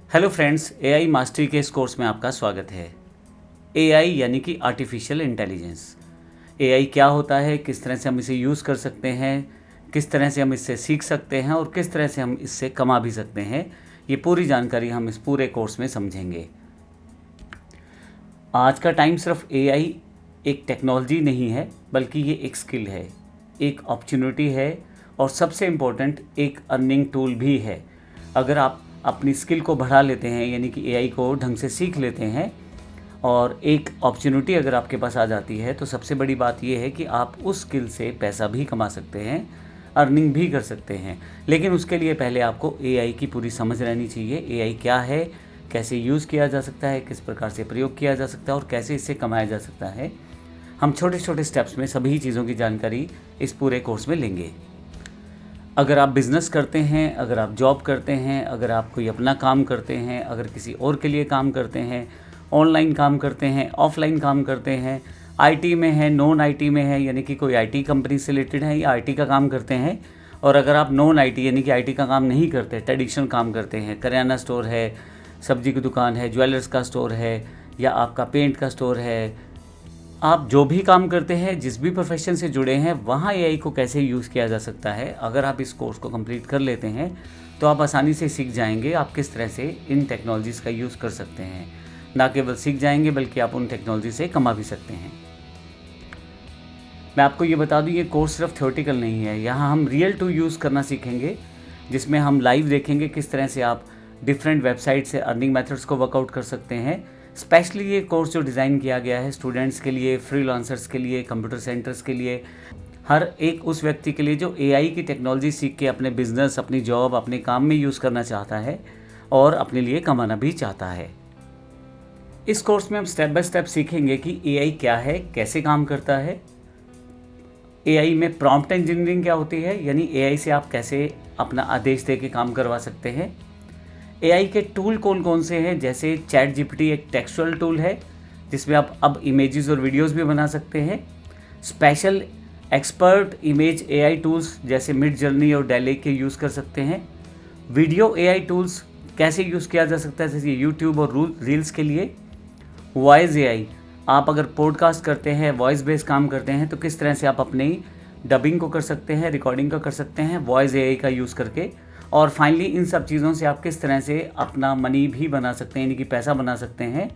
Hello friends, AI mastery के इस course में आपका स्वागत है। एआई यानी कि आर्टिफिशियल इंटेलिजेंस। एआई क्या होता है, किस तरह से हम इसे यूज़ कर सकते हैं, किस तरह से हम इससे सीख सकते हैं और किस तरह से हम इससे कमा भी सकते हैं, ये पूरी जानकारी हम इस पूरे कोर्स में समझेंगे। आज का टाइम सिर्फ एआई एक टेक्नोलॉजी नहीं है, बल्कि ये एक स्किल है, एक अपॉर्चुनिटी है और सबसे इम्पोर्टेंट एक अर्निंग टूल भी है। अगर आप अपनी स्किल को बढ़ा लेते हैं, यानी कि एआई को ढंग से सीख लेते हैं और एक अपॉर्चुनिटी अगर आपके पास आ जाती है, तो सबसे बड़ी बात यह है कि आप उस स्किल से पैसा भी कमा सकते हैं, अर्निंग भी कर सकते हैं। लेकिन उसके लिए पहले आपको एआई की पूरी समझ रहनी चाहिए। एआई क्या है, कैसे यूज़ किया जा सकता है, किस प्रकार से प्रयोग किया जा सकता है और कैसे इससे कमाया जा सकता है। हम छोटे छोटे स्टेप्स में सभी चीज़ों की जानकारी इस पूरे कोर्स में लेंगे। अगर आप बिज़नेस करते हैं, अगर आप जॉब करते हैं, अगर आप कोई अपना काम करते हैं, अगर किसी और के लिए काम करते हैं, ऑनलाइन काम करते हैं, ऑफलाइन काम करते हैं, आईटी में है, नॉन आईटी में है, यानी कि कोई आईटी कंपनी से रिलेटेड है या आईटी का काम करते हैं, और अगर आप नॉन आईटी यानी कि आईटी का काम नहीं करते, ट्रेडिशनल काम करते हैं, करियाना स्टोर है, सब्जी की दुकान है, ज्वेलर्स का स्टोर है या आपका पेंट का स्टोर है, आप जो भी काम करते हैं, जिस भी प्रोफेशन से जुड़े हैं, वहाँ एआई को कैसे यूज़ किया जा सकता है, अगर आप इस कोर्स को कंप्लीट कर लेते हैं तो आप आसानी से सीख जाएंगे आप किस तरह से इन टेक्नोलॉजीज़ का यूज़ कर सकते हैं। ना केवल सीख जाएंगे बल्कि आप उन टेक्नोलॉजी से कमा भी सकते हैं। मैं आपको ये बता दूँ, ये कोर्स सिर्फ थ्योरेटिकल नहीं है। यहाँ हम रियल टू यूज़ करना सीखेंगे, जिसमें हम लाइव देखेंगे किस तरह से आप डिफरेंट वेबसाइट से अर्निंग मेथड्स को वर्कआउट कर सकते हैं। स्पेशली ये कोर्स जो डिज़ाइन किया गया है स्टूडेंट्स के लिए, फ्रीलांसर्स के लिए, कंप्यूटर सेंटर्स के लिए, हर एक उस व्यक्ति के लिए जो एआई की टेक्नोलॉजी सीख के अपने बिजनेस, अपनी जॉब, अपने काम में यूज़ करना चाहता है और अपने लिए कमाना भी चाहता है। इस कोर्स में हम स्टेप बाय स्टेप सीखेंगे कि एआई क्या है, कैसे काम करता है, एआई में प्रॉम्प्ट इंजीनियरिंग क्या होती है, यानी एआई से आप कैसे अपना आदेश दे के काम करवा सकते हैं। एआई के टूल कौन कौन से हैं, जैसे चैट जीपीटी एक टेक्सचुअल टूल है जिसमें आप अब इमेजेस और वीडियोस भी बना सकते हैं। Special expert image AI tools जैसे मिड जर्नी और डेली के यूज़ कर सकते हैं। वीडियो एआई टूल्स कैसे यूज़ किया जा सकता है, जैसे यूट्यूब और रील्स के लिए। वॉइस एआई, आप अगर पॉडकास्ट करते हैं, वॉइस बेस्ड काम करते हैं, तो किस तरह से आप अपनी डबिंग को कर सकते हैं, रिकॉर्डिंग को कर सकते हैं वॉइस एआई का यूज़ करके। और फाइनली इन सब चीज़ों से आप किस तरह से अपना मनी भी बना सकते हैं, यानी कि पैसा बना सकते हैं,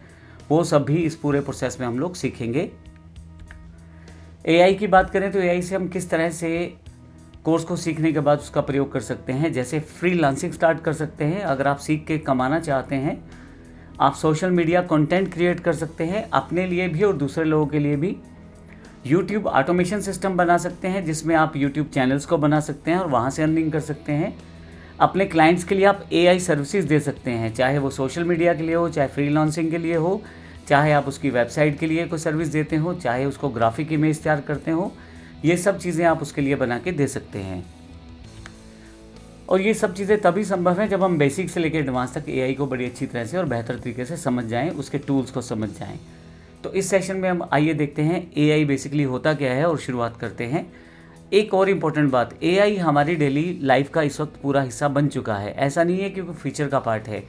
वो सब भी इस पूरे प्रोसेस में हम लोग सीखेंगे। एआई की बात करें तो एआई से हम किस तरह से कोर्स को सीखने के बाद उसका प्रयोग कर सकते हैं, जैसे फ्रीलांसिंग स्टार्ट कर सकते हैं। अगर आप सीख के कमाना चाहते हैं, आप सोशल मीडिया कंटेंट क्रिएट कर सकते हैं अपने लिए भी और दूसरे लोगों के लिए भी। यूट्यूब ऑटोमेशन सिस्टम बना सकते हैं जिसमें आप यूट्यूब चैनल्स को बना सकते हैं और वहाँ से अर्निंग कर सकते हैं। अपने क्लाइंट्स के लिए आप एआई सर्विसेज दे सकते हैं, चाहे वो सोशल मीडिया के लिए हो, चाहे फ्रीलांसिंग के लिए हो, चाहे आप उसकी वेबसाइट के लिए कोई सर्विस देते हो, चाहे उसको ग्राफिक इमेज तैयार करते हो, ये सब चीज़ें आप उसके लिए बना के दे सकते हैं। और ये सब चीज़ें तभी संभव है जब हम बेसिक से लेकर एडवांस तक एआई को बड़ी अच्छी तरह से और बेहतर तरीके से समझ जाएँ, उसके टूल्स को समझ जाएँ। तो इस सेशन में हम आइए देखते हैं एआई बेसिकली होता क्या है और शुरुआत करते हैं। एक और इम्पोर्टेंट बात, एआई हमारी डेली लाइफ का इस वक्त पूरा हिस्सा बन चुका है। ऐसा नहीं है कि कोई फीचर का पार्ट है,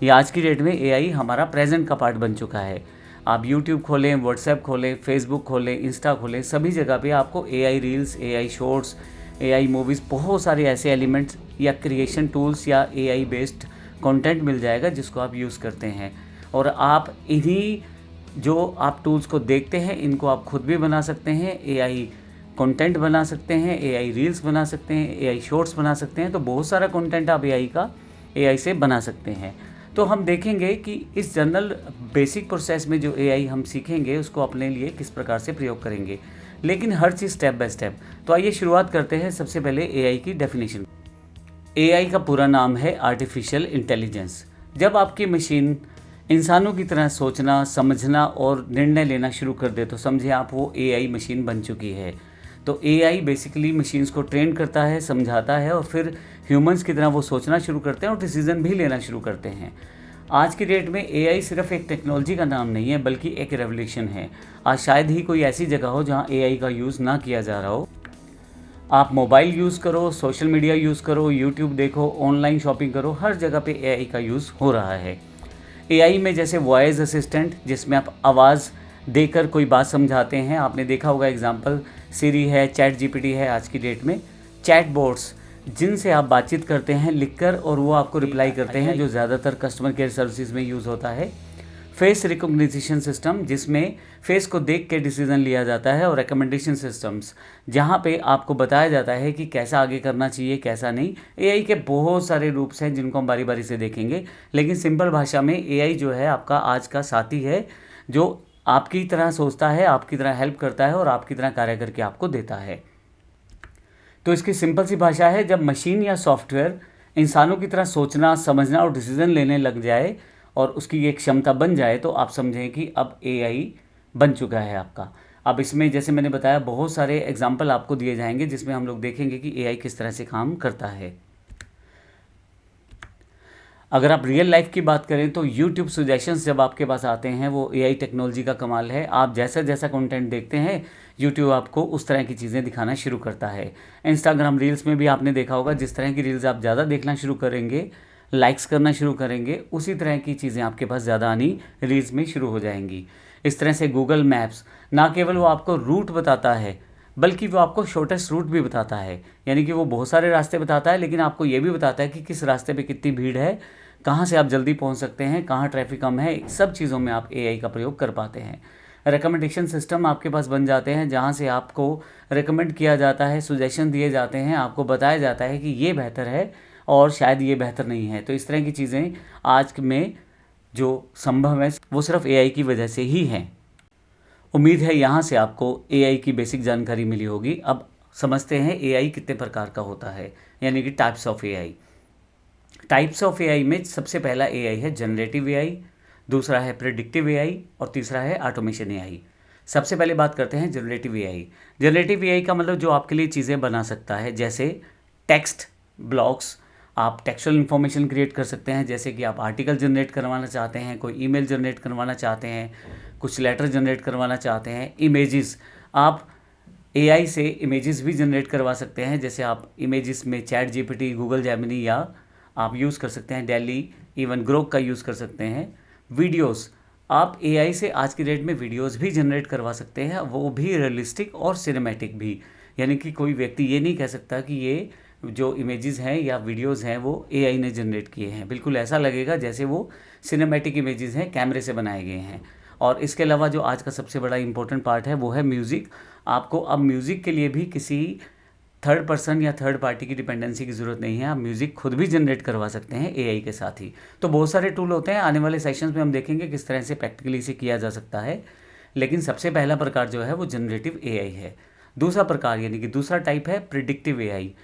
ये आज की डेट में एआई हमारा प्रेजेंट का पार्ट बन चुका है। आप यूट्यूब खोलें, व्हाट्सएप खोलें, फेसबुक खोलें, इंस्टा खोलें, सभी जगह पे आपको AI reels, AI shorts, AI movies, बहुत सारे ऐसे एलिमेंट्स या क्रिएशन टूल्स या एआई बेस्ड कंटेंट मिल जाएगा जिसको आप यूज़ करते हैं। और आप इन्हीं जो आप टूल्स को देखते हैं, इनको आप खुद भी बना सकते हैं, एआई कंटेंट बना सकते हैं, एआई रील्स बना सकते हैं, एआई शॉर्ट्स बना सकते हैं। तो बहुत सारा कंटेंट आप एआई से बना सकते हैं। तो हम देखेंगे कि इस जनरल बेसिक प्रोसेस में जो एआई हम सीखेंगे उसको अपने लिए किस प्रकार से प्रयोग करेंगे, लेकिन हर चीज़ स्टेप बाय स्टेप। तो आइए शुरुआत करते हैं सबसे पहले एआई की डेफिनेशन। एआई का पूरा नाम है आर्टिफिशियल इंटेलिजेंस। जब आपकी मशीन इंसानों की तरह सोचना, समझना और निर्णय लेना शुरू कर दे तो समझे आप वो एआई मशीन बन चुकी है। तो एआई बेसिकली मशीन्स को ट्रेन करता है, समझाता है और फिर ह्यूमंस की तरह वो सोचना शुरू करते हैं और डिसीजन भी लेना शुरू करते हैं। आज की डेट में एआई सिर्फ एक टेक्नोलॉजी का नाम नहीं है बल्कि एक रेवोल्यूशन है। आज शायद ही कोई ऐसी जगह हो जहां एआई का यूज़ ना किया जा रहा हो। आप मोबाइल यूज़ करो, सोशल मीडिया यूज़ करो, यूट्यूब देखो, ऑनलाइन शॉपिंग करो, हर जगह पे एआई का यूज़ हो रहा है। एआई में जैसे वॉइस असिस्टेंट, जिसमें आप आवाज़ देकर कोई बात समझाते हैं, आपने देखा होगा एग्जांपल सिरी है, चैट जीपीटी है आज की डेट में, चैट बोट्स जिनसे आप बातचीत करते हैं लिखकर और वो आपको रिप्लाई करते हैं, जो ज़्यादातर कस्टमर केयर सर्विसेज में यूज़ होता है। फेस रिकॉग्निशन सिस्टम, जिसमें फेस को देख के डिसीजन लिया जाता है, और रिकमेंडेशन सिस्टम्स, जहाँ पे आपको बताया जाता है कि कैसा आगे करना चाहिए कैसा नहीं। एआई के बहुत सारे रूप्स हैं जिनको हम बारी बारी से देखेंगे, लेकिन सिंपल भाषा में एआई जो है आपका आज का साथी है, जो आपकी तरह सोचता है, आपकी तरह हेल्प करता है और आपकी तरह कार्य करके आपको देता है। तो इसकी सिंपल सी भाषा है, जब मशीन या सॉफ्टवेयर इंसानों की तरह सोचना, समझना और डिसीजन लेने लग जाए और उसकी एक क्षमता बन जाए, तो आप समझें कि अब एआई बन चुका है आपका। अब इसमें जैसे मैंने बताया बहुत सारे एग्जाम्पल आपको दिए जाएंगे, जिसमें हम लोग देखेंगे कि एआई किस तरह से काम करता है। अगर आप रियल लाइफ की बात करें तो यूट्यूब सजेशंस जब आपके पास आते हैं, वो एआई टेक्नोलॉजी का कमाल है। आप जैसा जैसा कंटेंट देखते हैं, यूट्यूब आपको उस तरह की चीज़ें दिखाना शुरू करता है। इंस्टाग्राम रील्स में भी आपने देखा होगा, जिस तरह की रील्स आप ज़्यादा देखना शुरू करेंगे, लाइक्स करना शुरू करेंगे, उसी तरह की चीज़ें आपके पास ज़्यादा आनी रील्स में शुरू हो जाएंगी। इस तरह से गूगल मैप्स ना केवल वो आपको रूट बताता है, बल्कि वो आपको शॉर्टेस्ट रूट भी बताता है। यानी कि वो बहुत सारे रास्ते बताता है, लेकिन आपको ये भी बताता है कि किस रास्ते पे कितनी भीड़ है, कहाँ से आप जल्दी पहुँच सकते हैं, कहाँ ट्रैफिक कम है। सब चीज़ों में आप एआई का प्रयोग कर पाते हैं। रिकमेंडेशन सिस्टम आपके पास बन जाते हैं, जहाँ से आपको रिकमेंड किया जाता है, सुजेशन दिए जाते हैं, आपको बताया जाता है कि ये बेहतर है और शायद ये बेहतर नहीं है। तो इस तरह की चीज़ें आज में जो संभव है वो सिर्फ एआई की वजह से ही हैं। उम्मीद है यहाँ से आपको एआई की बेसिक जानकारी मिली होगी। अब समझते हैं एआई कितने प्रकार का होता है, यानी कि types of AI. Types of AI में सबसे पहला एआई है जनरेटिव एआई, दूसरा है प्रेडिक्टिव एआई और तीसरा है ऑटोमेशन एआई। सबसे पहले बात करते हैं जनरेटिव एआई। जनरेटिव एआई का मतलब जो आपके लिए चीज़ें बना सकता है, जैसे टेक्स्ट ब्लॉक्स, आप टेक्सचुअल इन्फॉर्मेशन क्रिएट कर सकते हैं। जैसे कि आप आर्टिकल जनरेट करवाना चाहते हैं, कोई ईमेल जनरेट करवाना चाहते हैं, कुछ लेटर जनरेट करवाना चाहते हैं। इमेजेस, आप एआई से इमेजेस भी जनरेट करवा सकते हैं। जैसे आप इमेजेस में चैट जीपीटी, गूगल जेमिनी या आप यूज़ कर सकते हैं डेली, इवन ग्रोक का यूज़ कर सकते हैं। वीडियोस, आप एआई से आज की डेट में वीडियोस भी जनरेट करवा सकते हैं, वो भी रियलिस्टिक और सिनेमैटिक भी। यानी कि कोई व्यक्ति ये नहीं कह सकता कि ये जो इमेजेस हैं या वीडियोस हैं वो एआई ने जनरेट किए हैं। बिल्कुल ऐसा लगेगा जैसे वो सिनेमैटिक इमेजेस हैं, कैमरे से बनाए गए हैं। और इसके अलावा जो आज का सबसे बड़ा इंपॉर्टेंट पार्ट है वो है म्यूज़िक। आपको अब म्यूज़िक के लिए भी किसी थर्ड पर्सन या थर्ड पार्टी की डिपेंडेंसी की ज़रूरत नहीं है। आप म्यूज़िक खुद भी जनरेट करवा सकते हैं एआई के साथ ही। तो बहुत सारे टूल होते हैं, आने वाले सेशंस में हम देखेंगे किस तरह से प्रैक्टिकली इसे किया जा सकता है। लेकिन सबसे पहला प्रकार जो है वो जनरेटिव एआई है। दूसरा प्रकार यानी कि दूसरा टाइप है प्रिडिक्टिव एआई।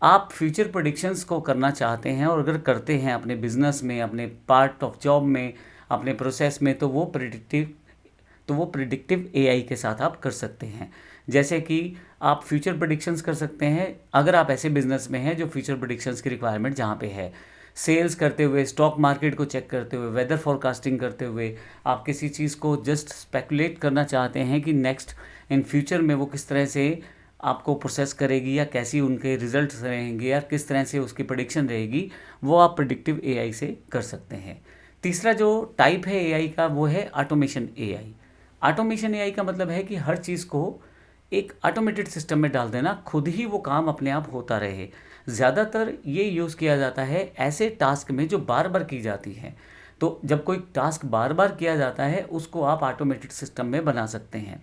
आप फ्यूचर प्रेडिक्शंस को करना चाहते हैं और अगर करते हैं अपने बिजनेस में, अपने पार्ट ऑफ जॉब में, अपने प्रोसेस में, तो वो प्रिडिक्टिव एआई के साथ आप कर सकते हैं। जैसे कि आप फ्यूचर प्रेडिक्शंस कर सकते हैं अगर आप ऐसे बिजनेस में हैं जो फ्यूचर प्रेडिक्शंस की रिक्वायरमेंट जहाँ पे है। सेल्स करते हुए, स्टॉक मार्केट को चेक करते हुए, वेदर फोरकास्टिंग करते हुए, आप किसी चीज़ को जस्ट स्पेकुलेट करना चाहते हैं कि नेक्स्ट इन फ्यूचर में वो किस तरह से आपको प्रोसेस करेगी या कैसी उनके रिजल्ट्स रहेंगे या किस तरह से उसकी प्रेडिक्शन रहेगी, वो आप प्रेडिक्टिव एआई से कर सकते हैं। तीसरा जो टाइप है एआई का वो है ऑटोमेशन एआई। ऑटोमेशन एआई का मतलब है कि हर चीज़ को एक ऑटोमेटेड सिस्टम में डाल देना, खुद ही वो काम अपने आप होता रहे। ज़्यादातर ये यूज़ किया जाता है ऐसे टास्क में जो बार बार की जाती हैं। तो जब कोई टास्क बार बार किया जाता है उसको आप ऑटोमेटेड सिस्टम में बना सकते हैं।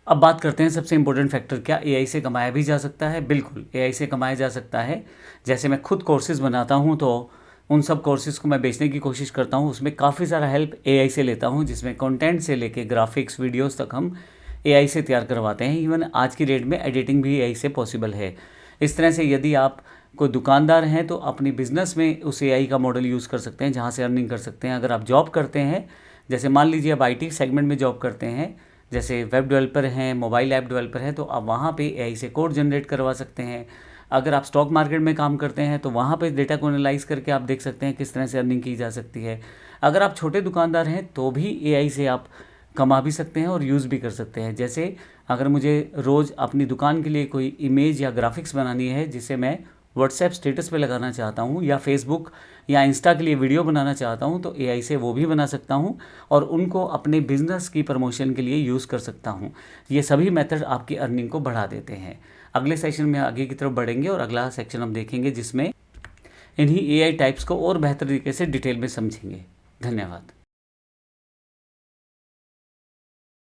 अब बात करते हैं सबसे इम्पोर्टेंट फैक्टर, क्या एआई से कमाया भी जा सकता है? बिल्कुल एआई से कमाया जा सकता है। जैसे मैं खुद कोर्सेज़ बनाता हूँ तो उन सब कोर्सेज़ को मैं बेचने की कोशिश करता हूँ, उसमें काफ़ी सारा हेल्प एआई से लेता हूँ, जिसमें कंटेंट से लेके ग्राफिक्स, वीडियोस तक हम एआई से तैयार करवाते हैं। इवन आज की डेट में एडिटिंग भी एआई से पॉसिबल है। इस तरह से यदि आप कोई दुकानदार हैं तो अपनी बिज़नेस में उस एआई का मॉडल यूज़ कर सकते हैं, जहाँ से अर्निंग कर सकते हैं। अगर आप जॉब करते हैं, जैसे मान लीजिए आप आईटी सेगमेंट में जॉब करते हैं, जैसे वेब डेवलपर हैं, मोबाइल ऐप डेवलपर हैं, तो आप वहाँ पे एआई से कोड जनरेट करवा सकते हैं। अगर आप स्टॉक मार्केट में काम करते हैं तो वहाँ पे डेटा को एनालाइज करके आप देख सकते हैं किस तरह से अर्निंग की जा सकती है। अगर आप छोटे दुकानदार हैं तो भी एआई से आप कमा भी सकते हैं और यूज़ भी कर सकते हैं। जैसे अगर मुझे रोज़ अपनी दुकान के लिए कोई इमेज या ग्राफिक्स बनानी है जिसे मैं व्हाट्सएप स्टेटस पे लगाना चाहता हूँ या फेसबुक या इंस्टा के लिए वीडियो बनाना चाहता हूँ, तो एआई से वो भी बना सकता हूँ और उनको अपने बिजनेस की प्रमोशन के लिए यूज़ कर सकता हूँ। ये सभी मेथड आपकी अर्निंग को बढ़ा देते हैं। अगले सेशन में आगे की तरफ बढ़ेंगे और अगला सेक्शन हम देखेंगे जिसमें इन्हीं एआई टाइप्स को और बेहतर तरीके से डिटेल में समझेंगे। धन्यवाद।